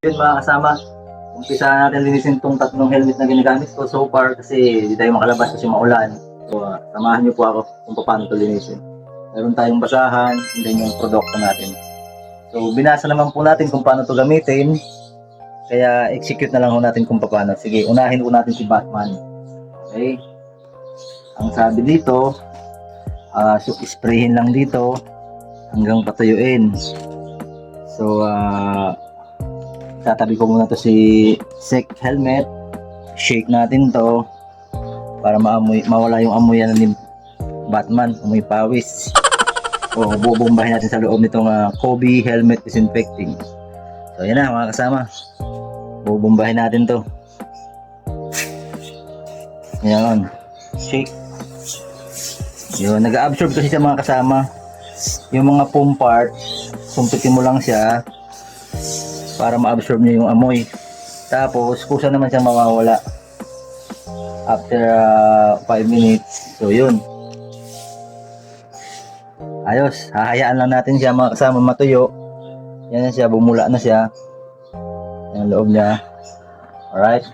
Yun mga kasama, umpisa natin linisin itong tatlong helmet na ginagamit ko so far kasi hindi tayo makalabas kasi maulan. So, samahan niyo po ako kung paano ito linisin. Meron tayong basahan, and then yung produkto natin. So, binasa naman po natin kung paano ito gamitin. Kaya, execute na lang po natin kung paano. Sige, unahin po natin si Batman. Okay? Ang sabi dito, sprayhin lang dito hanggang patuyuin. So, tatabi ko muna to si Sec helmet. Shake natin to para mawala yung amoy ni Batman, amoy pawis. O bubombahin natin sa loob nitong Kobe helmet disinfecting. So yan na mga kasama, bubombahin natin to. Yan, shake. Yun, nag-absorb kasi sa mga kasama yung mga foam part. Sumpitin mo lang siya para ma-absorb niya yung amoy. Tapos kusa naman siyang mawawala after 5 minutes. So yun, ayos, hahayaan lang natin siya mga kasama matuyo. Yan na siya, bumula na siya yung loob niya. Alright,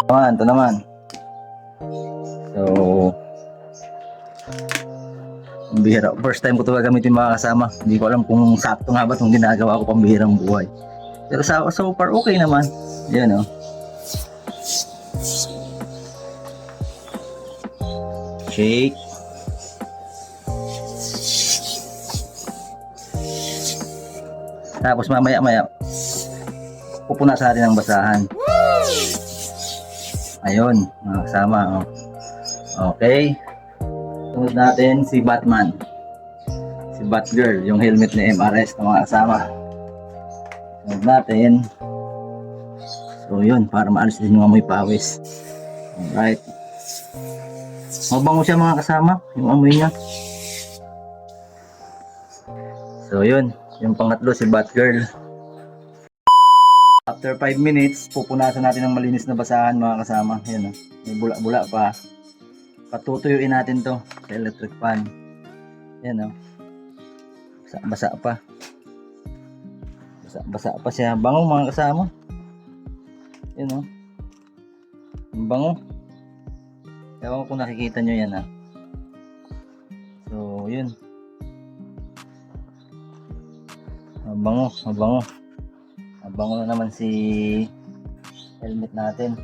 ito naman. So bihira, first time ko ito gagamitin mga kasama. Hindi ko alam kung sakto nga ba itong ginagawa ko pambihirang buhay, pero so far okay naman. Yan o. Shake. Tapos mamaya pupunasan natin ang basahan. Ayun mga kasama, oh. Okay, sunod natin si Batman, si Batgirl, yung helmet ni MRS na mga kasama. Sunod natin. So yun, para maalis din yung amoy pawis. Alright, mabango siya mga kasama, yung amoy niya. So yun, yung pangatlo si Batgirl. After 5 minutes, pupunasan natin ng malinis na basahan mga kasama. Yan, may bula-bula pa. Patutuyuin natin to sa electric fan. Yan, basa pa. Basa pa siya. Bango mga kasama. Yan, ang bango. Ewan ko kung nakikita nyo yan, So yun, mabango. Mabango na naman si helmet natin.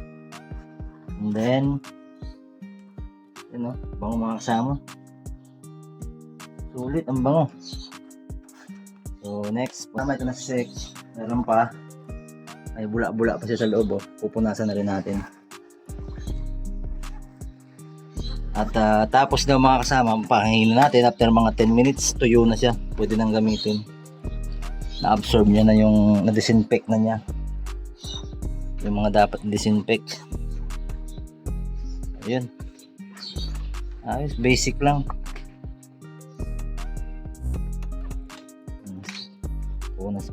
And then yun, bango mga kasama. Sulit ang bango. So next, ito na si Sec. Meron pa, may bula-bula pa siya sa loob. Pupunasan na rin natin. At tapos daw mga kasama, pakinggan natin after mga 10 minutes, tuyo na siya. Pwede nang gamitin. Na-absorb niya na yung na-disinfect na niya yung mga dapat disinfect. Ayun, ayos, basic lang.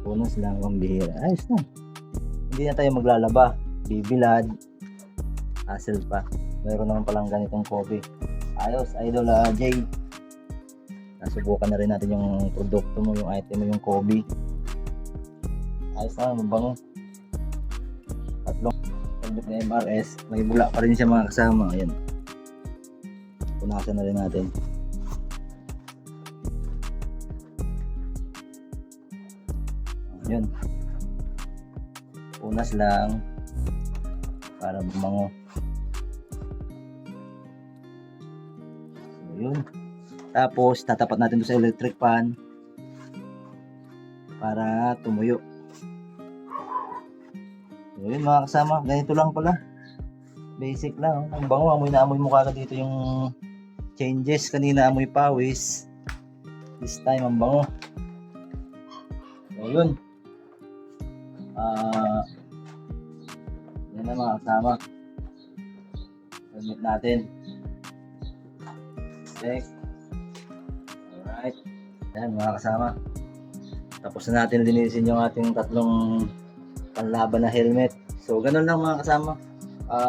Punas lang, pambihira. Ayos na, hindi na tayo maglalaba, bibilad, hassle pa. Meron naman palang ganitong Kobe. Ayos, Idol Jay. Nasubukan na rin natin yung produkto mo, yung item mo, yung Kobe. Ayos na, mabango. Tatlong helmet na MRS. May bula pa rin siya mga kasama. Ayan, punasan na rin natin. Ayan, punas lang para bumango. So yun, tapos tatapat natin ito sa electric fan para tumuyo. So yun mga kasama, ganito lang pala, basic lang. Ang bango, amoy na amoy mo kagad dito yung changes. Kanina amoy pawis, this time ang bango. So yun, yan na mga kasama, helmet natin. Check. Alright, yan mga kasama, tapos na natin linisin yung ating tatlong panlaban na helmet. So ganun lang mga kasama,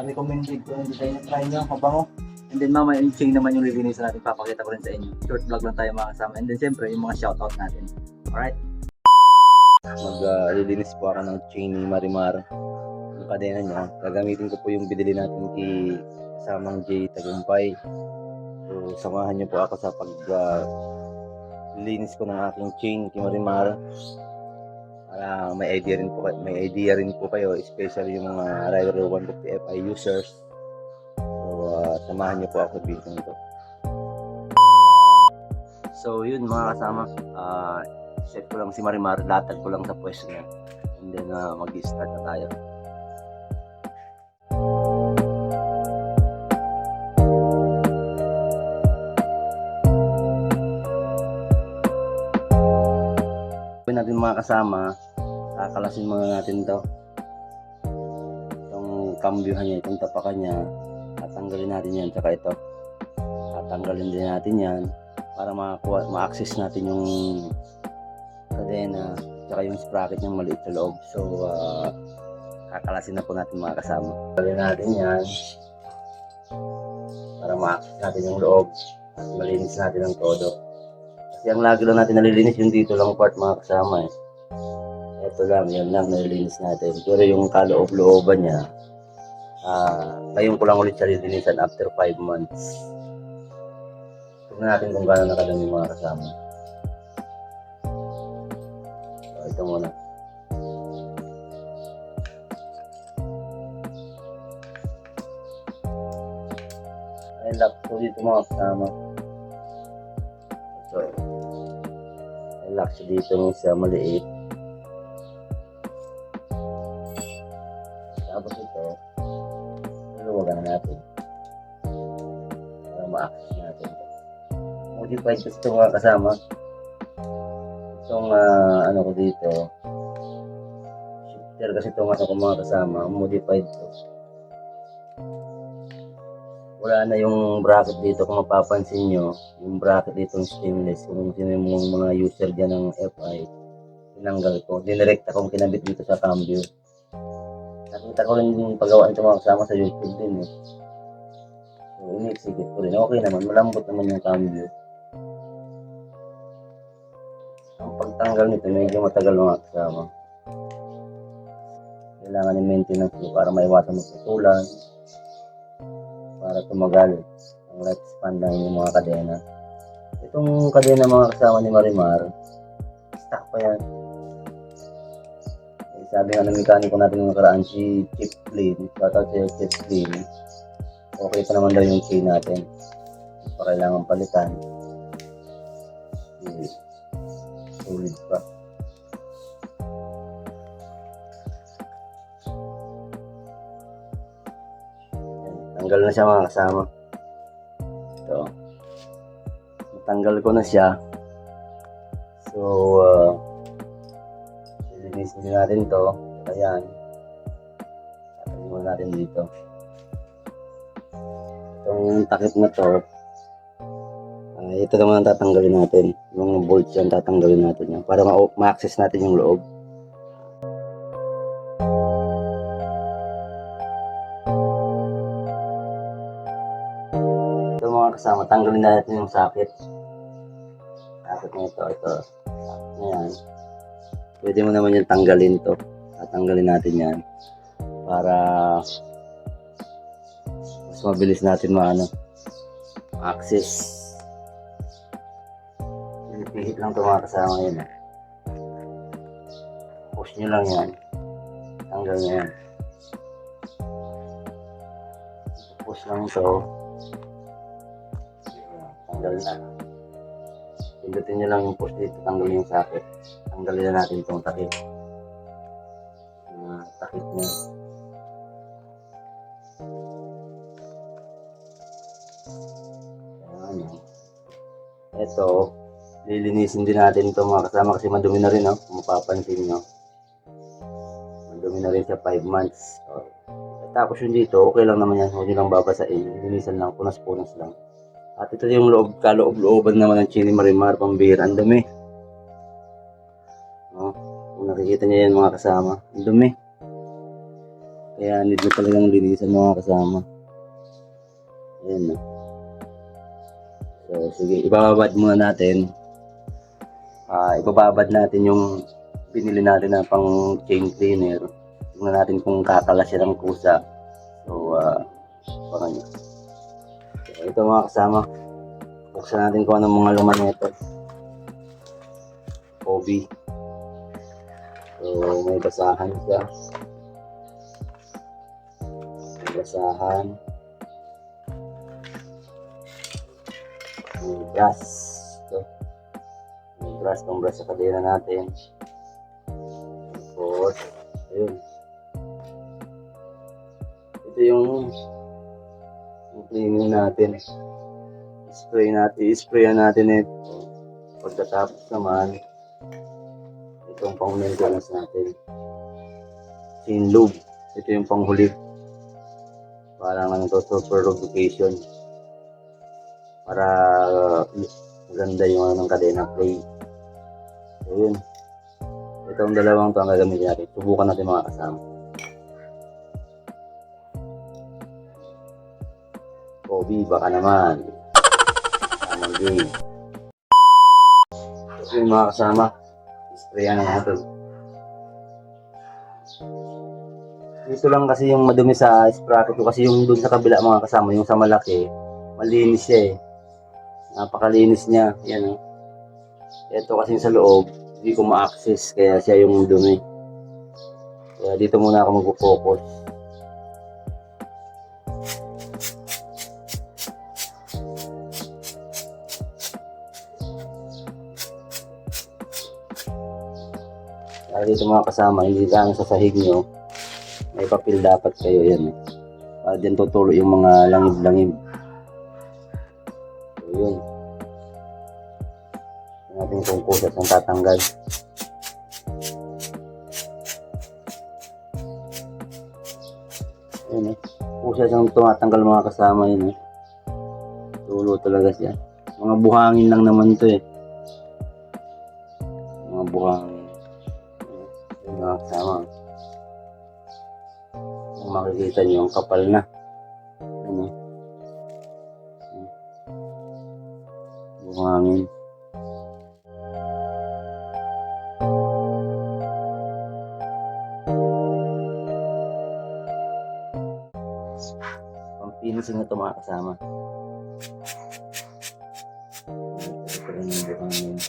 recommended ko na design na try nyo, mabango. And then mamaya yung chain naman yung lilinisan natin, papakita ko rin sa inyo. Short vlog lang tayo mga kasama. And then siyempre yung mga shoutout natin. Alright. Maglilinis po ako ng chain ni Marimar. Yung kadena niya. Gagamitin ko po yung binili natin kay kasamang J Tagumpay. So, samahan niyo po ako sa linis ko ng aking chain kay Marimar. Para may idea rin po kayo, especially yung mga Rider 150 Fi users. So, samahan niyo po ako sa video nito. So, yun mga kasama. Set ko lang si Marimar, latag ko lang sa pwesto niya. And then, mag-start na tayo. Gawin natin mga kasama, kakalasin muna natin to. Itong kambyuhan niya, itong tapakan niya, tatanggalin natin yan, tsaka ito. Tatanggalin din natin yan para ma-access natin yung kadena, tsaka yung sprocket niyang maliit sa loob. So, kakalasin na po natin mga kasama. Tanggalin natin yan para ma-access natin yung loob at malinis natin ang todo. Kasi ang lagi lang natin nalilinis yung dito lang part mga kasama eh. Ito lang, yan lang nalilinis natin. Pero yung kaloob-looban niya, ngayon ko lang ulit siya lilinisan after 5 months. Tignan natin kung gano'n nakadami mga kasama. So, ito muna. Ay, lock po dito mga kasama. So, ay, lock siya dito ng isa maliit. Tapos ito, luwagan na natin. Para ma-access natin. Modified kasi ito mga kasama. Itong ano ko dito, shifter kasi itong ano ko mga kasama, modified to. Wala na yung bracket dito kung mapapansin nyo, yung bracket dito ng stainless, kung sino yung mga user dyan ng FI, tinanggal ko, dinirekta kong kinabit dito sa cambio. Nakita ko rin yung paggawa nito mga kasama sa YouTube din eh. So, ini-execute ko rin. Okay naman, malambot naman yung cambio. Ang pagtanggal nito, medyo matagal mga kasama. Kailangan ng maintenance ko para maiwasan magputulan, para tumagal ang lifespan ng yung mga kadena. Itong kadena mga kasama ni Marimar, stock pa yan. Sabi nga ng mekaniko natin ng nakaraan, si Chip Flynn, shoutout si Chip Flynn, okay pa naman daw yung chain natin. Pa kailangan palitan. Solid pa. Tanggal na siya mga kasama. So, natanggal ko na siya. So, linisin natin to. Ayan. Tatanggalin muna natin dito. Itong takip na to, ito naman ang tatanggalin natin. Yung bolts yan, tatanggalin natin yan. Para ma-access natin yung loob. Ito mga kasama, tanggalin natin yung socket. Socket na ito. Ayan. Pwede mo naman yung tanggalin to. Tatanggalin natin yan. Para mas mabilis natin ma-access. Pihit lang ito mga kasama yun. Push nyo lang yan. Tanggal nyo yan. Push lang ito. Tanggal na. Pindutin nyo lang yung push dito. Tanggal yung socket. Tanggalin na natin itong takip. Takip nyo. Ayan. Ito. Lilinisin din natin ito mga kasama kasi madumi na rin, kung mapapansin nyo. Madumi na rin siya 5 months. Tapos yun dito, okay lang naman yan. Huwag nyo lang babasain. Linisan lang, punas-punas lang. At ito yung kaloob-looban naman ng chain ni Marimar, pambira. Ang dumi. Kung nakikita nyo yan mga kasama, ang dumi. Kaya need mo talagang linisan mga kasama. Ayan. So sige, ibababad muna natin. Ibababad natin yung Pinili natin na pang chain cleaner. Tingnan natin kung kakalas siya ng kusa. So, baka nyo. So, ito mga kasama. Buksan natin kung anong mga laman nito. Kobe. So, may basahan siya. May basahan. May brass. Ito. May brass, pang brass sa kadena natin. Tapos, ayun. Ito yung cleaning natin. I-sprayan natin ito. Pagkatapos naman, itong pang maintenance natin. Chain lube. Ito yung panghuli. Parang ano to, super lubrication. Para maganda yung ano ng kadena play. So yun. Itong dalawang to ang gagamitin natin. Subukan natin mga kasama. Kobe, baka naman. Tamang game. So yun mga kasama. Sprayan na natin. Dito lang kasi yung madumi sa sprocket ko kasi yung dun sa kabila mga kasama, yung sa malaki, malinis siya eh. Napakalinis niya. Yan oh. Ito kasi sa loob, hindi ko ma-access kaya siya yung dumi. Kaya dito muna ako mag-focus. Kaya dito mga kasama, hindi lang sa sahig nyo, may papel dapat kayo yan. Para dyan tutulo yung mga langib-langib. So yun. Yung ating pungkusat ng tatanggal. Yun eh. Kusat siyang tumatanggal mga kasama yun eh. Tulo talaga siya. Mga buhangin lang naman to eh. Mga buhangin. Yun mga kasama. Kung makikita nyo, ang kapal na. Ano? Buhangin. Pampinising na ito mga kasama. Ito rin yung buhangin.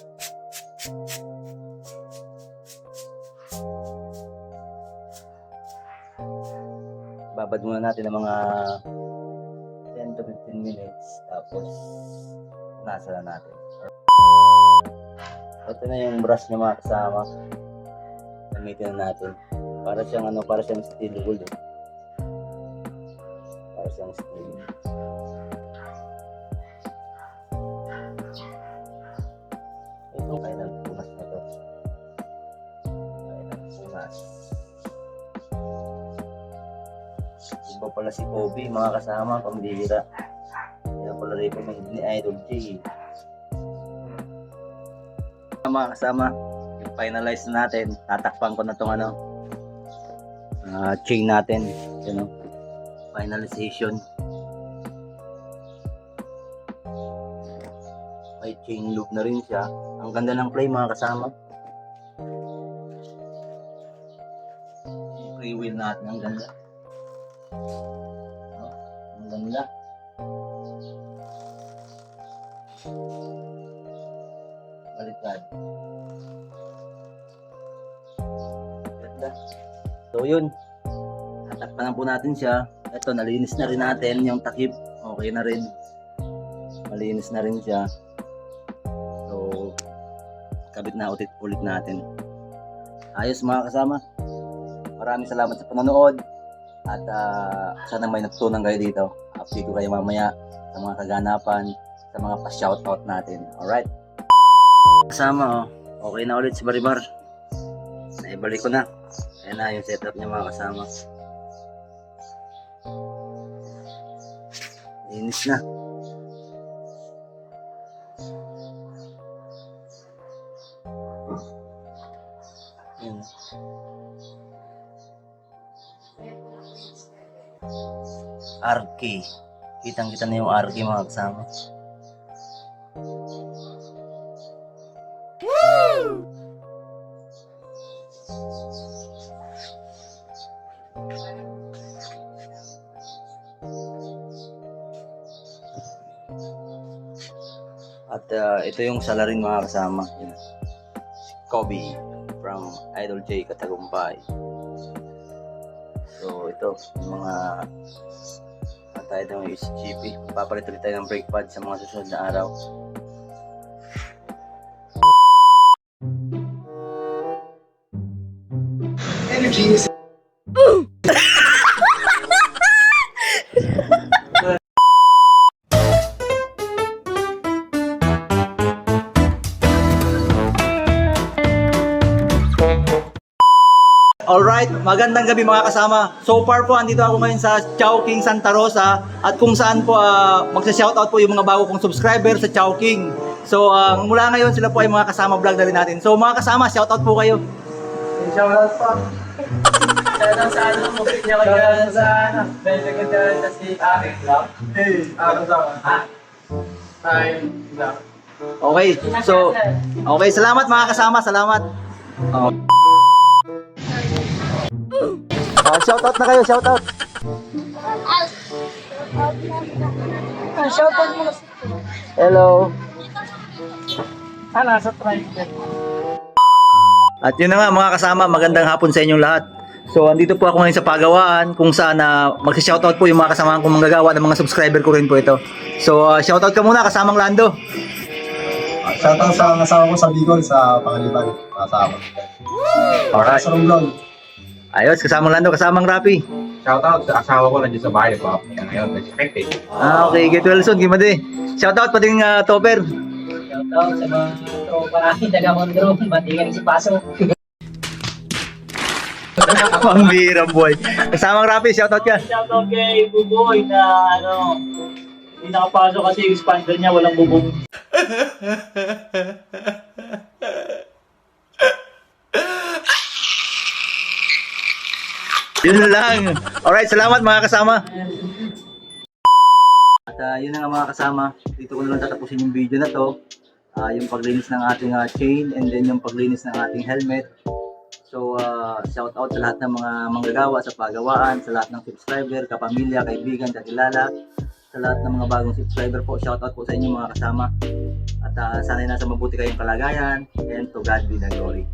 Babad muna natin ng mga 10 to 15 minutes tapos nasa na natin. Ito na yung brush niya mga kasama. Gamitin na natin. Para siyang ano, para siyang steel wool eh. Para siyang steel. Ito kaya ng punas na to. Kaya ng punas. Iba pala si Kobe, mga kasama, pambihira. Kaya pala recommend ni Idol J. Mga kasama, yung finalize na natin, tatakpan ko na itong ano, chain natin. You know, finalization. May chain loop na rin siya. Ang ganda ng play mga kasama. Yung free wheel natin, ang ganda. Ang ganda. Baliktad. Ganda. So yun. Tatakpan na po natin siya. Ito, nalinis na rin natin yung takip. Okay na rin. Malinis na rin siya. So, kabit na ulit natin. Ayos mga kasama. Maraming salamat sa panonood. At sana may natutunan kayo dito. Update ko kayo mamaya sa mga kaganapan, sa mga pa-shoutout natin. Alright? Kasama, okay na ulit si Baribar. Naibalik ko na. Ayan na yung setup niya mga kasama. Linis na. Ayan. RK. Kitang-kita na yung RK mga kasama. ito yung salarin mga kasama. Yan. Kobe from Idol J Katagumpay. So ito yung mga tayo ng USGP. Papalit ulit tayo ng brake pad sa mga susunod na araw. Energy is Alright, magandang gabi mga kasama. So far po, andito ako ngayon sa Chowking Santa Rosa at kung saan po magsa-shoutout po yung mga bago kong subscriber sa Chowking. So mula ngayon sila po ay mga kasama vlog na rin natin. So mga kasama, shoutout po kayo. shoutout pa. Shoutout sa ano, mukit niya kayo sa ano. Bente ka dyan sa si Arik Love. Hey, Arik Love. Time Love. Okay, so salamat mga kasama, salamat. Shoutout na kayo, shoutout. Shoutout mo. Hello. Nasa tricycle. At yun na nga mga kasama, magandang hapon sa inyong lahat. So andito po ako ngayon sa Pagawaan kung saan magsi-shoutout po yung mga kasama kong manggagawa ng mga subscriber ko rin po ito. So shoutout ka muna kasamang Lando. Shoutout sa asawa ko sa Bicol sa Pangaliban. Kasama. Alright. Sa Romblon. Ayos, kasamang Lando, kasamang Rapi. Shoutout sa asawa ko nandiyan sa bahay ko. Ngayon, expected. Okay, get well soon, Gimade. Shoutout pa din Topper. Shoutout sa mga tropa natin, taga-Mondro. Batingan si Paso. Ang birang boy. Kasamang Rapi, shoutout ka. Shoutout kay Buboy na hindi nakapasok kasi yung expander niya walang bubong. Yun lang. Alright, salamat mga kasama. At yun na nga mga kasama. Dito ko na lang tatapusin yung video na to. Yung paglinis ng ating chain and then yung paglinis ng ating helmet. So, shout out sa lahat ng mga manggagawa sa Pagawaan, sa lahat ng subscriber, kapamilya, kaibigan, kakilala, sa lahat ng mga bagong subscriber po. Shout out po sa inyo mga kasama. At sana'y nasa mabuti kayong kalagayan and to God be the glory.